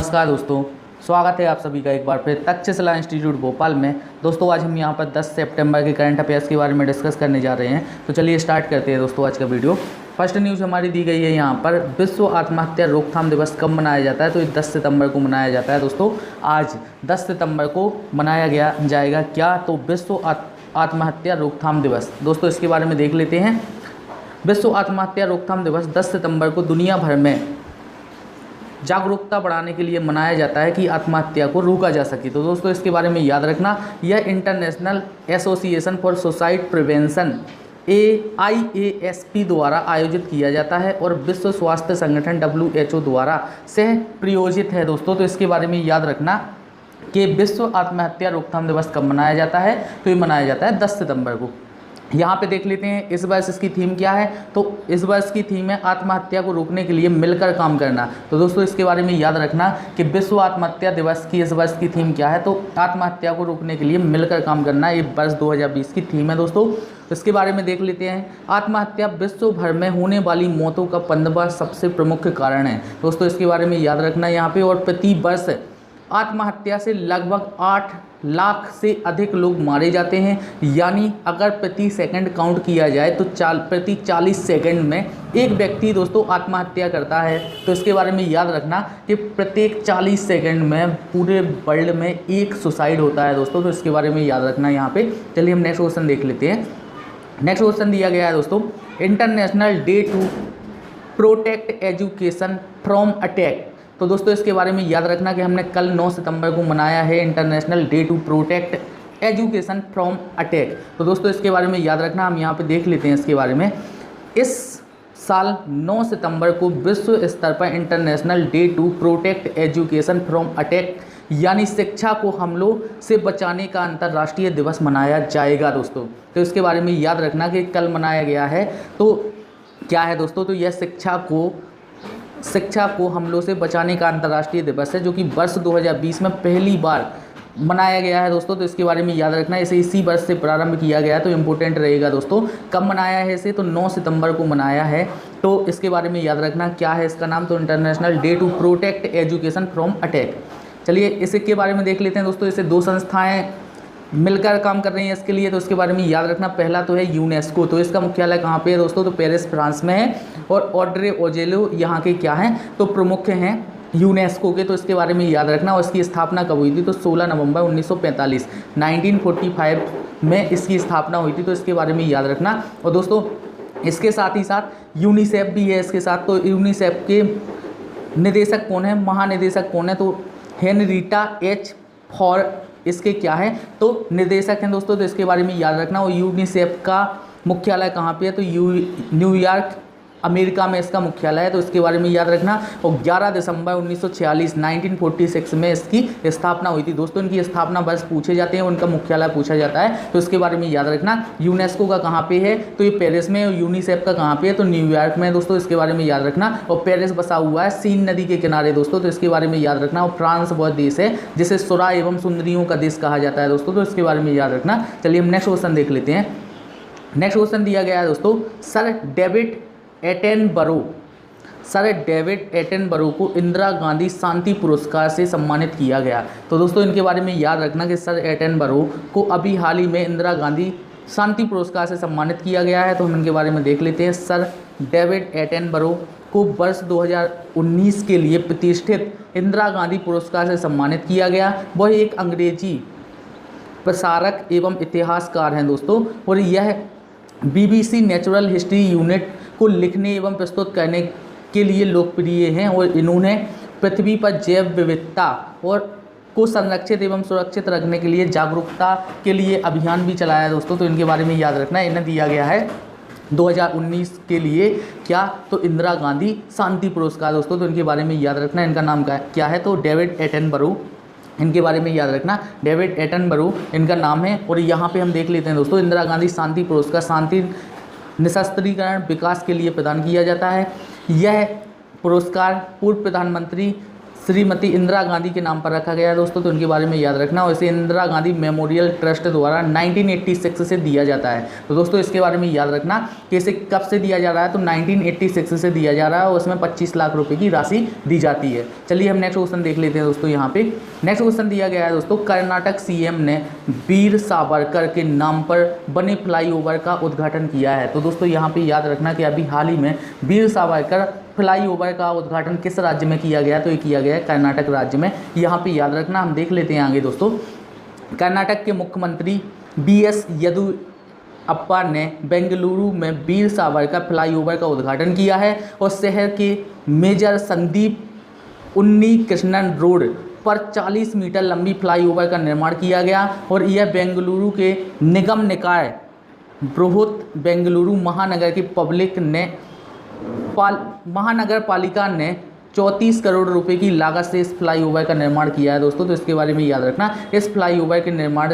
नमस्कार दोस्तों, स्वागत है आप सभी का एक बार फिर तक्षशिला इंस्टीट्यूट भोपाल में। दोस्तों आज हम यहाँ पर 10 सितंबर के करंट अफेयर्स के बारे में डिस्कस करने जा रहे हैं। तो चलिए स्टार्ट करते हैं दोस्तों आज का वीडियो। फर्स्ट न्यूज़ हमारी दी गई है यहाँ पर, विश्व आत्महत्या रोकथाम दिवस कब मनाया जाता है? तो ये 10 सितंबर को मनाया जाता है दोस्तों। आज 10 सितंबर को मनाया जाएगा क्या? तो विश्व आत्महत्या रोकथाम दिवस। दोस्तों इसके बारे में देख लेते हैं। विश्व आत्महत्या रोकथाम दिवस 10 सितंबर को दुनिया भर में जागरूकता बढ़ाने के लिए मनाया जाता है कि आत्महत्या को रोका जा सके। तो दोस्तों इसके बारे में याद रखना, यह international association for suicide prevention IASP द्वारा आयोजित किया जाता है और विश्व स्वास्थ्य संगठन WHO द्वारा सह प्रायोजित है दोस्तों। तो इसके बारे में याद रखना कि विश्व आत्महत्या रोकथाम दिवस कब मनाया जाता है? तो ये मनाया जाता है 10 सितंबर को। यहाँ पे देख लेते हैं इस वर्ष इसकी थीम क्या है। तो इस वर्ष की थीम है आत्महत्या को रोकने के लिए मिलकर काम करना। तो दोस्तों इसके बारे में याद रखना कि विश्व आत्महत्या दिवस की इस वर्ष की थीम क्या है। तो आत्महत्या को रोकने के लिए मिलकर काम करना, ये वर्ष 2020 की थीम है दोस्तों। तो इसके बारे में देख लेते हैं। आत्महत्या विश्व भर में होने वाली मौतों का 15वां सबसे प्रमुख कारण है दोस्तों। इसके बारे में याद रखना यहाँ पे। और प्रति वर्ष आत्महत्या से लगभग 8 लाख से अधिक लोग मारे जाते हैं, यानी अगर प्रति सेकंड काउंट किया जाए तो प्रति 40 सेकंड में एक व्यक्ति दोस्तों आत्महत्या करता है। तो इसके बारे में याद रखना कि प्रत्येक 40 सेकंड में पूरे वर्ल्ड में एक सुसाइड होता है दोस्तों। तो इसके बारे में याद रखना यहाँ पे। चलिए हम नेक्स्ट क्वेश्चन देख लेते हैं। नेक्स्ट क्वेश्चन दिया गया है दोस्तों, international day to protect education from attack. तो दोस्तों इसके बारे में याद रखना कि हमने कल 9 सितंबर को मनाया है international day to protect education from attack. तो दोस्तों इसके बारे में याद रखना, हम यहाँ पे देख लेते हैं इसके बारे में। इस साल 9 सितंबर को विश्व स्तर पर international day to protect education from attack यानी शिक्षा को हमलों से बचाने का अंतर्राष्ट्रीय दिवस मनाया जाएगा दोस्तों। तो इसके बारे में याद रखना कि कल मनाया गया है। तो क्या है दोस्तों? तो यह शिक्षा को हमलों से बचाने का अंतर्राष्ट्रीय दिवस है, जो कि वर्ष 2020 में पहली बार मनाया गया है दोस्तों। तो इसके बारे में याद रखना, इसे इसी वर्ष से प्रारंभ किया गया है। तो इम्पोर्टेंट रहेगा दोस्तों। कब मनाया है इसे? तो 9 सितंबर को मनाया है। तो इसके बारे में याद रखना क्या है इसका नाम? तो international day to protect education from attack. चलिए इसके बारे में देख लेते हैं दोस्तों। इसे 2 संस्थाएँ मिलकर काम कर रही हैं इसके लिए। तो इसके बारे में याद रखना, पहला तो है यूनेस्को। तो इसका मुख्यालय कहाँ पे है दोस्तों? तो पेरिस फ्रांस में है। और ऑड्रे ऑजेलो यहाँ के क्या हैं? तो प्रमुख हैं यूनेस्को के। तो इसके बारे में याद रखना। और इसकी स्थापना कब हुई थी? तो 16 नवंबर 1945 1945 में इसकी स्थापना हुई थी। तो इसके बारे में याद रखना। और दोस्तों इसके साथ ही साथ यूनिसेफ भी है इसके साथ। तो यूनिसेफ के निदेशक कौन है, महानिदेशक कौन है? तो हेनरीटा H फॉर इसके क्या है? तो निर्देशक हैं दोस्तों। तो इसके बारे में याद रखना। और यूनिसेफ का मुख्यालय कहाँ पे है? तो न्यूयॉर्क अमेरिका में इसका मुख्यालय है। तो इसके बारे में याद रखना। और 11 दिसंबर 1946 1946 में इसकी स्थापना हुई थी दोस्तों। इनकी स्थापना वर्ष पूछे जाते हैं, उनका मुख्यालय पूछा जाता है। तो इसके बारे में याद रखना। यूनेस्को का कहाँ पे है? तो ये पेरिस में। और यूनिसेफ का कहाँ पे है? तो न्यूयॉर्क में दोस्तों। इसके बारे में याद रखना। और पेरिस बसा हुआ है सीन नदी के किनारे दोस्तों। तो इसके बारे में याद रखना। और फ्रांस वह देश है जिसे सुरा एवं सुंदरियों का देश कहा जाता है दोस्तों। तो इसके बारे में याद रखना। चलिए हम नेक्स्ट क्वेश्चन देख लेते हैं। नेक्स्ट क्वेश्चन दिया गया है दोस्तों, सर डेविड एटनबरो को इंदिरा गांधी शांति पुरस्कार से सम्मानित किया गया। तो दोस्तों इनके बारे में याद रखना कि सर एटनबरो को अभी हाल ही में इंदिरा गांधी शांति पुरस्कार से सम्मानित किया गया है। तो हम इनके बारे में देख लेते हैं। सर डेविड एटनबरो को वर्ष 2019 के लिए प्रतिष्ठित इंदिरा गांधी पुरस्कार से सम्मानित किया गया। वह एक अंग्रेजी प्रसारक एवं इतिहासकार हैं दोस्तों। और यह BBC नेचुरल हिस्ट्री यूनिट को लिखने एवं प्रस्तुत करने के लिए लोकप्रिय हैं। और इन्होंने पृथ्वी पर जैव विविधता और को संरक्षित एवं सुरक्षित रखने के लिए जागरूकता के लिए अभियान भी चलाया है दोस्तों। तो इनके बारे में याद रखना। इन्हें दिया गया है 2019 के लिए क्या? तो इंदिरा गांधी शांति पुरस्कार दोस्तों। तो इनके बारे में याद रखना। इनका नाम क्या है? तो डेविड एटनबरो। इनके बारे में याद रखना, डेविड एटनबरो इनका नाम है। और यहाँ पे हम देख लेते हैं दोस्तों, इंदिरा गांधी शांति पुरस्कार शांति निशस्त्रीकरण विकास के लिए प्रदान किया जाता है। यह पुरस्कार पूर्व प्रधानमंत्री श्रीमती इंदिरा गांधी के नाम पर रखा गया है दोस्तों, तो उनके बारे में याद रखना। और इसे इंदिरा गांधी मेमोरियल ट्रस्ट द्वारा 1986 से दिया जाता है। तो दोस्तों इसके बारे में याद रखना कि इसे कब से दिया जा रहा है, तो 1986 से दिया जा रहा है और उसमें 25 लाख रुपए की राशि दी जाती है। चलिए हम नेक्स्ट क्वेश्चन देख लेते हैं दोस्तों। यहाँ पे नेक्स्ट क्वेश्चन दिया गया है दोस्तों, कर्नाटक सीएम ने वीर सावरकर के नाम पर बने फ्लाईओवर का उद्घाटन किया है। तो दोस्तों यहाँ पे याद रखना कि अभी हाल ही में वीर सावरकर फ्लाईओवर का उद्घाटन किस राज्य में किया गया, तो ये किया गया है कर्नाटक राज्य में। यहाँ पे याद रखना। हम देख लेते हैं आगे दोस्तों। कर्नाटक के मुख्यमंत्री BS येदियुरप्पा ने बेंगलुरु में वीर सावरकर फ्लाईओवर का उद्घाटन किया है और शहर के मेजर संदीप उन्नीकृष्णन रोड पर 40 मीटर लंबी फ्लाईओवर का निर्माण किया गया और यह बेंगलुरु के निगम निकाय बृहत बेंगलुरु महानगर पालिका ने 34 करोड़ रुपए की लागत से इस फ्लाईओवर का निर्माण किया है दोस्तों। तो इसके बारे में याद रखना। इस फ्लाईओवर के निर्माण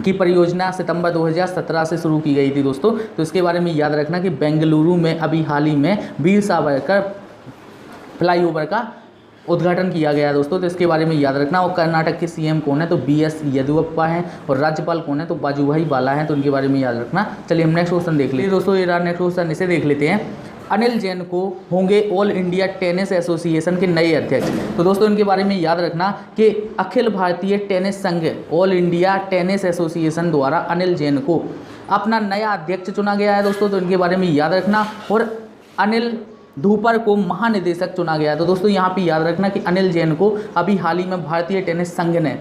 की परियोजना सितंबर 2017 से शुरू की गई थी दोस्तों। तो इसके बारे में याद रखना कि बेंगलुरु में अभी हाल ही में वीर सावरकर फ्लाईओवर का उद्घाटन किया गया है दोस्तों। तो इसके बारे में याद रखना। और कर्नाटक के सीएम कौन है, तो BS येदियुरप्पा हैं और राज्यपाल कौन है, तो वाजुभाई वाला हैं। तो उनके बारे में याद रखना। चलिए हम नेक्स्ट क्वेश्चन देख लेते हैं दोस्तों। ये रहा नेक्स्ट क्वेश्चन, इसे देख लेते हैं। अनिल जैन को होंगे ऑल इंडिया टेनिस एसोसिएशन के नए अध्यक्ष। तो दोस्तों इनके बारे में याद रखना कि अखिल भारतीय टेनिस संघ ऑल इंडिया टेनिस एसोसिएशन द्वारा अनिल जैन को अपना नया अध्यक्ष चुना गया है दोस्तों। तो इनके बारे में याद रखना। और अनिल धूपर को महानिदेशक चुना गया है। तो दोस्तों यहाँ पे याद रखना कि अनिल जैन को अभी हाल ही में भारतीय टेनिस संघ ने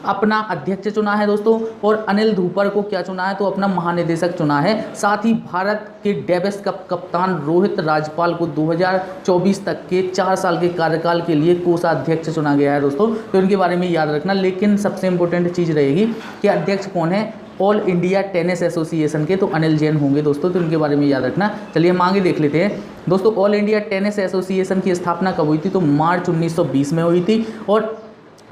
अपना अध्यक्ष चुना है दोस्तों। और अनिल धूपर को क्या चुना है, तो अपना महानिदेशक चुना है। साथ ही भारत के डेविस कप कप्तान रोहित राजपाल को 2024 तक के 4 साल के कार्यकाल के लिए कोषाध्यक्ष चुना गया है दोस्तों। तो इनके बारे में याद रखना। लेकिन सबसे इंपॉर्टेंट चीज़ रहेगी कि अध्यक्ष कौन है ऑल इंडिया टेनिस एसोसिएशन के, तो अनिल जैन होंगे दोस्तों। तो इनके बारे में याद रखना। चलिए हम आगे देख लेते हैं दोस्तों। ऑल इंडिया टेनिस एसोसिएशन की स्थापना कब हुई थी, तो मार्च 1920 में हुई थी। और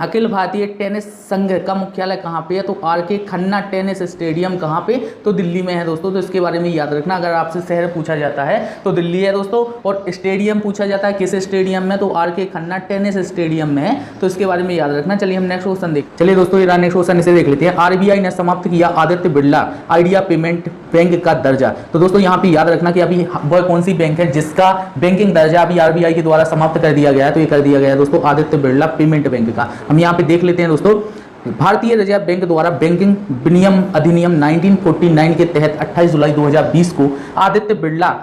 अखिल भारतीय टेनिस संघ का मुख्यालय कहाँ पे है, तो RK खन्ना टेनिस स्टेडियम कहाँ पे, तो दिल्ली में है दोस्तों। तो इसके बारे में याद रखना। अगर आपसे शहर पूछा जाता है तो दिल्ली है दोस्तों। और स्टेडियम पूछा जाता है किस स्टेडियम में, तो RK खन्ना टेनिस स्टेडियम में है। तो इसके बारे में याद रखना। चलिए हम नेक्स्ट क्वेश्चन देख चलिए दोस्तों। ये नेक्स्ट क्वेश्चन इसे देख लेते हैं। RBI ने समाप्त किया Aditya Birla idea payment bank का दर्जा। तो दोस्तों यहाँ पे याद रखना कि अभी वह कौन सी बैंक है जिसका बैंकिंग दर्जा अभी RBI के द्वारा समाप्त कर दिया गया है, तो ये कर दिया गया है दोस्तों आदित्य बिरला पेमेंट बैंक का। हम यहाँ पे देख लेते हैं दोस्तों। भारतीय रिजर्व बैंक द्वारा बैंकिंग विनियम अधिनियम 1949 के तहत 28 जुलाई 2020 को Aditya Birla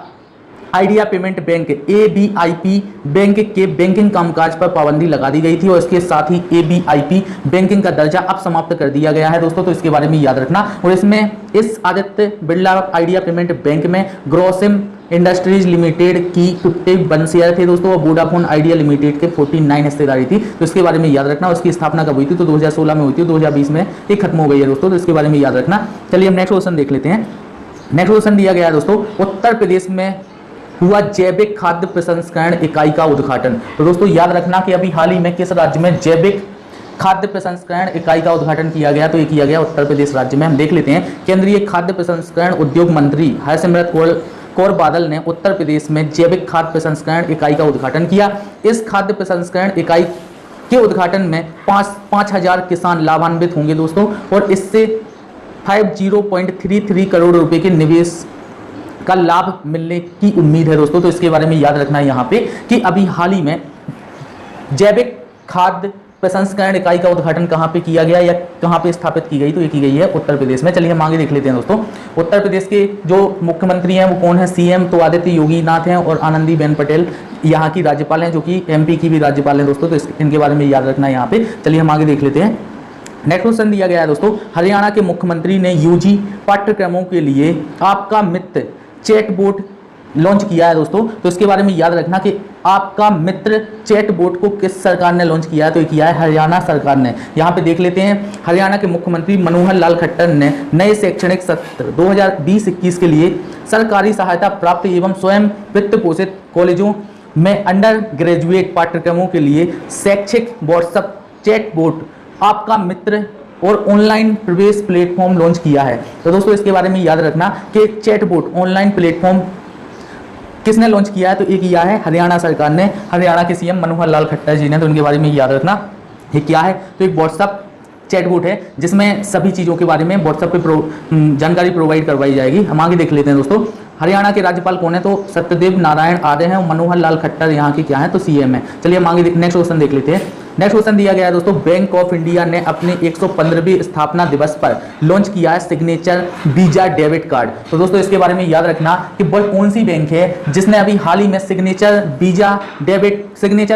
idea payment bank ABIP bank के बैंकिंग कामकाज पर पाबंदी लगा दी गई थी और इसके साथ ही ABIP बैंकिंग का दर्जा अब समाप्त कर दिया गया है दोस्तों। तो इसके बारे में याद रखना। और इसमें इस Aditya Birla idea payment bank में ग्रोसिम इंडस्ट्रीज लिमिटेड की 51 शेयर थे दोस्तों और वोडाफोन आइडिया लिमिटेड के 49 हिस्सेदारी थी। तो इसके बारे में याद रखना। उसकी स्थापना कब हुई थी, तो 2016 में हुई थी। 2020 में ये खत्म हो गई है दोस्तों। तो इसके बारे में याद रखना। चलिए हम नेक्स्ट क्वेश्चन देख लेते हैं। नेक्स्ट क्वेश्चन दिया गया है दोस्तों, उत्तर प्रदेश में हुआ जैविक खाद्य प्रसंस्करण इकाई का उद्घाटन। तो दोस्तों याद रखना कि अभी हाल ही में किस राज्य में जैविक खाद्य प्रसंस्करण इकाई का उद्घाटन किया गया, तो ये किया गया उत्तर प्रदेश राज्य में। हम देख लेते हैं। केंद्रीय खाद्य प्रसंस्करण उद्योग मंत्री हरसिमरत कौर बादल ने उत्तर प्रदेश में जैविक खाद्य प्रसंस्करण इकाई का उद्घाटन किया। इस खाद्य प्रसंस्करण इकाई के उद्घाटन में 5,000 किसान लाभान्वित होंगे दोस्तों और इससे 50.33 करोड़ रुपए के निवेश का लाभ मिलने की उम्मीद है दोस्तों। तो इसके बारे में याद रखना है यहाँ पे कि अभी हाल ही में जैविक खाद्य प्रसंस्करण इकाई का उद्घाटन कहाँ पे किया गया या कहाँ पे स्थापित की गई, तो ये की गई है उत्तर प्रदेश में। चलिए हम आगे देख लेते हैं दोस्तों। उत्तर प्रदेश के जो मुख्यमंत्री हैं वो कौन है, CM तो आदित्य योगीनाथ हैं और आनंदीबेन पटेल यहाँ की राज्यपाल हैं, जो कि MP की भी राज्यपाल हैं दोस्तों। तो इनके बारे में याद रखना है यहाँ पे। चलिए हम आगे देख लेते हैं। नेक्स्ट क्वेश्चन दिया गया है दोस्तों, हरियाणा के मुख्यमंत्री ने UG पाठ्यक्रमों के लिए आपका मित्र चैटबॉट लॉन्च किया है दोस्तों। तो इसके बारे में याद रखना कि आपका मित्र चैटबॉट को किस सरकार ने लॉन्च किया है, तो ये किया है हरियाणा सरकार ने। यहाँ पे देख लेते हैं। हरियाणा के मुख्यमंत्री मनोहर लाल खट्टर ने नए शैक्षणिक सत्र 2020-21 के लिए सरकारी सहायता प्राप्त एवं स्वयं वित्त पोषित कॉलेजों में अंडर ग्रेजुएट पाठ्यक्रमों के लिए शैक्षिक व्हाट्सएप चैटबॉट आपका मित्र और ऑनलाइन प्रवेश प्लेटफॉर्म लॉन्च किया है। तो दोस्तों इसके बारे में याद रखना कि चैटबॉट ऑनलाइन प्लेटफॉर्म किसने लॉन्च किया है? तो ये किया है हरियाणा सरकार ने, हरियाणा के सीएम मनोहर लाल खट्टर जी ने। तो उनके बारे में याद रखना। ये क्या है? तो एक व्हाट्सअप चैटबॉट है जिसमें सभी चीज़ों के बारे में व्हाट्सएप पे जानकारी प्रोवाइड करवाई जाएगी। हम आगे देख लेते हैं दोस्तों। हरियाणा के राज्यपाल कौन है? तो सत्यदेव नारायण आर्य हैं और मनोहर लाल खट्टर यहाँ के क्या है? तो सीएम है। चलिए हम आगे नेक्स्ट क्वेश्चन देख लेते हैं। नेक्स्ट क्वेश्चन दिया गया है दोस्तों, बैंक ऑफ इंडिया ने अपने 115वीं स्थापना दिवस पर लॉन्च किया है सिग्नेचर वीजा डेबिट कार्ड। तो दोस्तों इसके बारे में याद रखना कि वह कौन सी बैंक है जिसने अभी हाल ही में सिग्नेचर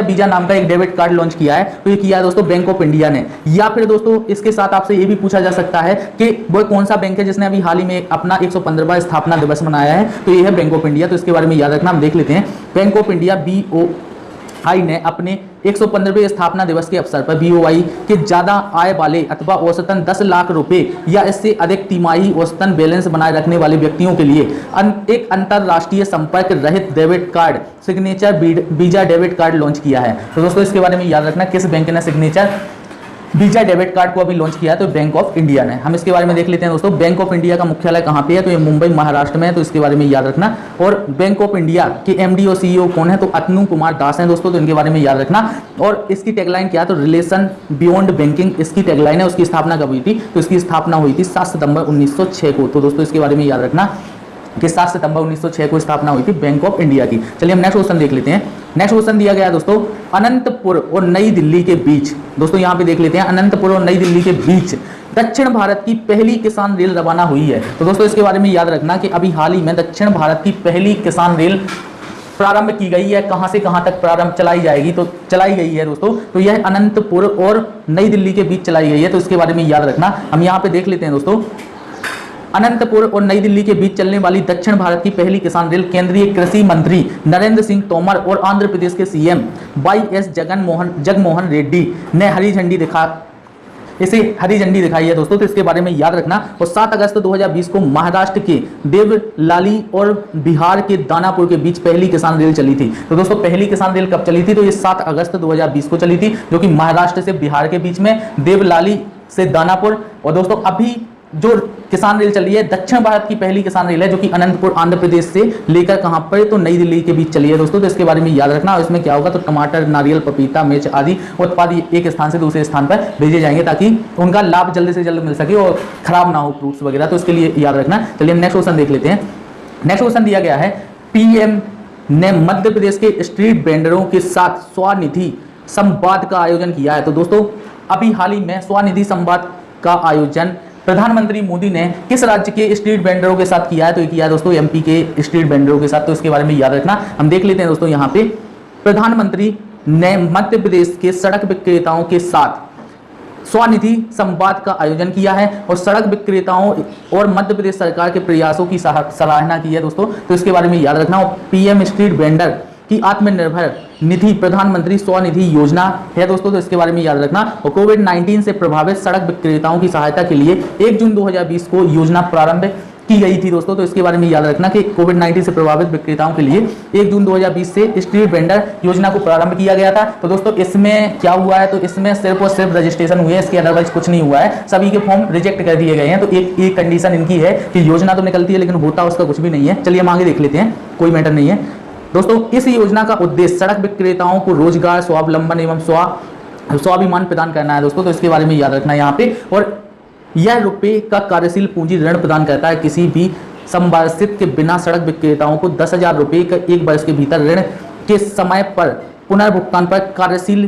वीजा नाम का एक डेबिट कार्ड लॉन्च किया है। तो ये किया है दोस्तों बैंक ऑफ इंडिया ने। या फिर दोस्तों इसके साथ आपसे ये भी पूछा जा सकता है कि वह कौन सा बैंक है जिसने अभी हाल ही में अपना 115वां स्थापना दिवस मनाया है। तो ये है बैंक ऑफ इंडिया। तो इसके बारे में याद रखना। हम देख लेते हैं। बैंक ऑफ इंडिया BOI ने अपने 115वें स्थापना दिवस के अवसर पर BOI के ज्यादा आय वाले अथवा औसतन 10 लाख रुपए या इससे अधिक तिमाही औसतन बैलेंस बनाए रखने वाले व्यक्तियों के लिए एक अंतरराष्ट्रीय संपर्क रहित debit card signature visa debit card launch किया है। तो दोस्तों इसके बारे में याद रखना किस बैंक ने सिग्नेचर वीजा डेबिट कार्ड को अभी लॉन्च किया है? तो बैंक ऑफ इंडिया ने। हम इसके बारे में देख लेते हैं दोस्तों। बैंक ऑफ इंडिया का मुख्यालय कहाँ पे है? तो ये मुंबई महाराष्ट्र में है। तो इसके बारे में याद रखना। और बैंक ऑफ इंडिया के MD और CEO कौन है? तो अतनु कुमार दास हैं दोस्तों। तो इनके बारे में याद रखना। और इसकी टैगलाइन क्या है? तो रिलेशन बियॉन्ड बैंकिंग इसकी टैगलाइन है। उसकी स्थापना कब हुई थी? तो इसकी स्थापना हुई थी 7 सितंबर 1906 को। तो दोस्तों इसके बारे में याद रखना कि 7 सितंबर 1906 को स्थापना हुई थी बैंक ऑफ इंडिया की। चलिए हम नेक्स्ट क्वेश्चन देख लेते हैं। नेक्स्ट क्वेश्चन दिया गया है दोस्तों, अनंतपुर और नई दिल्ली के बीच। दोस्तों यहाँ पे देख लेते हैं, अनंतपुर और नई दिल्ली के बीच दक्षिण भारत की पहली किसान रेल रवाना हुई है। तो दोस्तों इसके बारे में याद रखना कि अभी हाल ही में दक्षिण भारत की पहली किसान रेल प्रारंभ की गई है। कहां से कहां तक प्रारंभ चलाई जाएगी? तो चलाई गई है दोस्तों। तो यह अनंतपुर और नई दिल्ली के बीच चलाई गई है। तो इसके बारे में याद रखना। हम यहाँ पे देख लेते हैं दोस्तों, अनंतपुर और नई दिल्ली के बीच चलने वाली दक्षिण भारत की पहली किसान रेल केंद्रीय कृषि मंत्री नरेंद्र सिंह तोमर और आंध्र प्रदेश के CM YS जगनमोहन रेड्डी ने हरी झंडी दिखाई है दोस्तों। तो इसके बारे में याद रखना। और 7 अगस्त 2020 को महाराष्ट्र के देवलाली और बिहार के दानापुर के बीच पहली किसान रेल चली थी। तो दोस्तों पहली किसान रेल कब चली थी? तो ये 7 अगस्त 2020 को चली थी, जो कि महाराष्ट्र से बिहार के बीच में देवलाली से दानापुर। और दोस्तों अभी जो किसान रेल चली है दक्षिण भारत की पहली किसान रेल है, जो कि अनंतपुर आंध्र प्रदेश से लेकर कहां पर? तो नई दिल्ली के बीच चली है दोस्तों। तो इसके बारे में याद रखना। और इसमें क्या होगा? तो टमाटर, नारियल, पपीता, मिर्च आदि उत्पाद एक स्थान से दूसरे स्थान पर भेजे जाएंगे ताकि उनका लाभ जल्दी से जल्द मिल सके और खराब ना हो फ्रूट्स वगैरह। तो इसके लिए याद रखना। चलिए हम नेक्स्ट क्वेश्चन देख लेते हैं। नेक्स्ट क्वेश्चन दिया गया है, PM ने मध्य प्रदेश के स्ट्रीट वेंडरों के साथ स्वनिधि संवाद का आयोजन किया है। तो दोस्तों अभी हाल ही में स्वनिधि संवाद का आयोजन प्रधानमंत्री मोदी ने किस राज्य के स्ट्रीट वेंडरों के साथ किया है? तो ये किया है दोस्तों MP के स्ट्रीट वेंडरों के साथ। तो इसके बारे में याद रखना। हम देख लेते हैं दोस्तों, यहाँ पे प्रधानमंत्री ने मध्य प्रदेश के सड़क विक्रेताओं के साथ स्वनिधि संवाद का आयोजन किया है और सड़क विक्रेताओं और मध्य प्रदेश सरकार के प्रयासों की सराहना की है दोस्तों। तो इसके बारे में याद रखना। और PM स्ट्रीट वेंडर की आत्मनिर्भर निधि प्रधानमंत्री स्वनिधि योजना है दोस्तों। तो इसके बारे में याद रखना। और कोविड-19 से प्रभावित सड़क विक्रेताओं की सहायता के लिए 1 जून 2020 को योजना प्रारंभ की गई थी दोस्तों। तो इसके बारे में याद रखना कि कोविड-19 से प्रभावित विक्रेताओं के लिए 1 जून 2020 से स्ट्रीट वेंडर योजना को प्रारंभ किया गया था। तो दोस्तों इसमें क्या हुआ है? तो इसमें सिर्फ और सिर्फ रजिस्ट्रेशन हुए है, इसके अदरवाइज कुछ नहीं हुआ है। सभी के फॉर्म रिजेक्ट कर दिए गए हैं। तो एक कंडीशन इनकी है कि योजना तो निकलती है लेकिन होता उसका कुछ भी नहीं है। चलिए हम आगे देख लेते हैं, कोई मैटर नहीं है दोस्तों। इस योजना का उद्देश्य सड़क विक्रेताओं को रोजगार, स्वावलंबन एवं स्वाभिमान प्रदान करना है दोस्तों। तो इसके बारे में याद रखना यहाँ पे। और यह रुपए का कार्यशील पूंजी ऋण प्रदान करता है। किसी भी संपार्श्विक के बिना सड़क विक्रेताओं को 10,000 रुपये का 1 वर्ष के भीतर ऋण के समय पर पुनर्भुगतान पर कार्यशील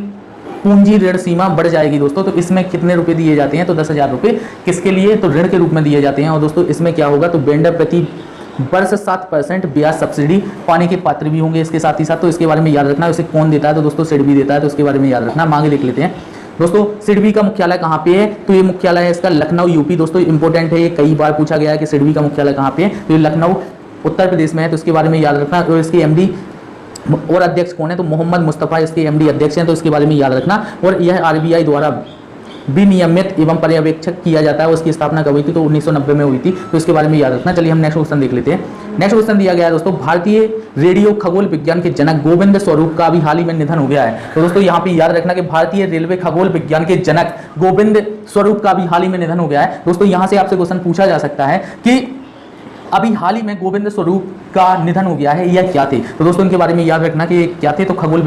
पूंजी ऋण सीमा बढ़ जाएगी दोस्तों। तो इसमें कितने रुपए दिए जाते हैं? तो 10,000 रुपये किसके लिए? तो ऋण के रूप में दिए जाते हैं। और दोस्तों इसमें क्या होगा? तो वेंडर प्रति वर्ष 7% ब्याज सब्सिडी पाने के पात्र भी होंगे इसके साथ ही साथ। तो इसके बारे में याद रखना। इसे कौन देता है? तो दोस्तों सिडबी देता है। तो इसके बारे में याद रखना। हम आगे देख लेते हैं दोस्तों। सिडबी का मुख्यालय कहाँ पे है? तो ये मुख्यालय है इसका लखनऊ UP। दोस्तों इंपॉर्टेंट है, ये कई बार पूछा गया है कि सिडबी का मुख्यालय कहाँ पे है। तो ये लखनऊ उत्तर प्रदेश में है। तो इसके बारे में याद रखना। और इसके MD और अध्यक्ष कौन है? तो मोहम्मद मुस्तफ़ा इसके MD अध्यक्ष हैं। तो इसके बारे में याद रखना। और यह RBI द्वारा विनियमित एवं पर्यवेक्षक किया जाता है। उसकी स्थापना कब हुई थी? तो 1990 में हुई थी। तो इसके बारे में याद रखना। चलिए हम नेक्स्ट क्वेश्चन देख लेते हैं। नेक्स्ट क्वेश्चन दिया गया है दोस्तों, भारतीय रेडियो खगोल विज्ञान के जनक गोविंद स्वरूप का अभी हाल ही में निधन हो गया है। तो दोस्तों यहाँ पे याद रखना कि भारतीय रेलवे खगोल विज्ञान के जनक गोविंद स्वरूप का अभी हाल ही में निधन हो गया है। दोस्तों यहाँ से आपसे क्वेश्चन पूछा जा सकता है कि अभी हाल ही में गोविंद स्वरूप का निधन हो गया है, यह क्या थे? तो दोस्तों इनके बारे में याद रखना कि क्या थे, तो खगोल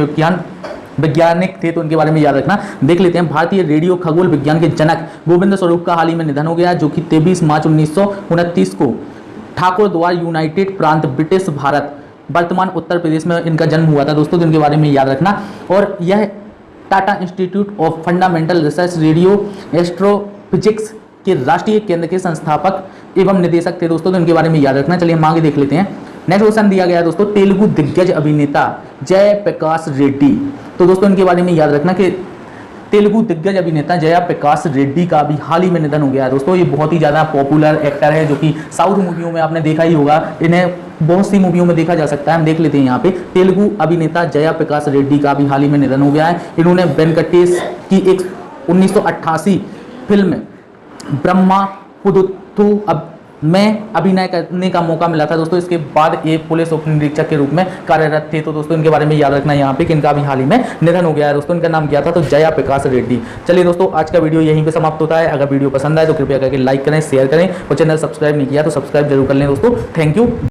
वैज्ञानिक थे, तो इनके बारे में याद रखना। देख लेते हैं। भारतीय रेडियो खगोल विज्ञान के जनक गोविंद स्वरूप का हाल ही में निधन हो गया, जो कि 23 मार्च 1929 को ठाकुर द्वार यूनाइटेड प्रांत ब्रिटिश भारत वर्तमान उत्तर प्रदेश में इनका जन्म हुआ था दोस्तों, तो इनके बारे में याद रखना। और यह Tata institute of fundamental research radio astrophysics के राष्ट्रीय केंद्र के संस्थापक एवं निदेशक थे दोस्तों, तो इनके बारे में याद रखना। चलिए हम आगे देख लेते हैं। नेक्स्ट क्वेश्चन दिया गया है दोस्तों, तेलुगु दिग्गज अभिनेता जयप्रकाश रेड्डी। तो दोस्तों इनके बारे में याद रखना कि तेलुगु दिग्गज अभिनेता जयप्रकाश रेड्डी का भी हाल ही में निधन हो गया है दोस्तों। ये बहुत ही ज़्यादा पॉपुलर एक्टर है, जो कि साउथ मूवियों में आपने देखा ही होगा, इन्हें बहुत सी मूवियों में देखा जा सकता है। हम देख लेते हैं यहाँ पे। तेलुगु अभिनेता जयप्रकाश रेड्डी का भी हाल ही में निधन हो गया है। इन्होंने वेंकटेश की एक 1988 फिल्म ब्रह्मा पुदुत्थु में अभिनय करने का मौका मिला था दोस्तों। इसके बाद ये पुलिस उप निरीक्षक के रूप में कार्यरत थे। तो दोस्तों इनके बारे में याद रखना यहाँ पे कि इनका भी हाल ही में निधन हो गया है दोस्तों। इनका नाम क्या था? तो जयप्रकाश रेड्डी। चलिए दोस्तों आज का वीडियो यहीं पे समाप्त होता है। अगर वीडियो पसंद आए तो कृपया करके लाइक करें, शेयर करें और चैनल सब्सक्राइब नहीं किया तो सब्सक्राइब जरूर कर लें दोस्तों। Thank you.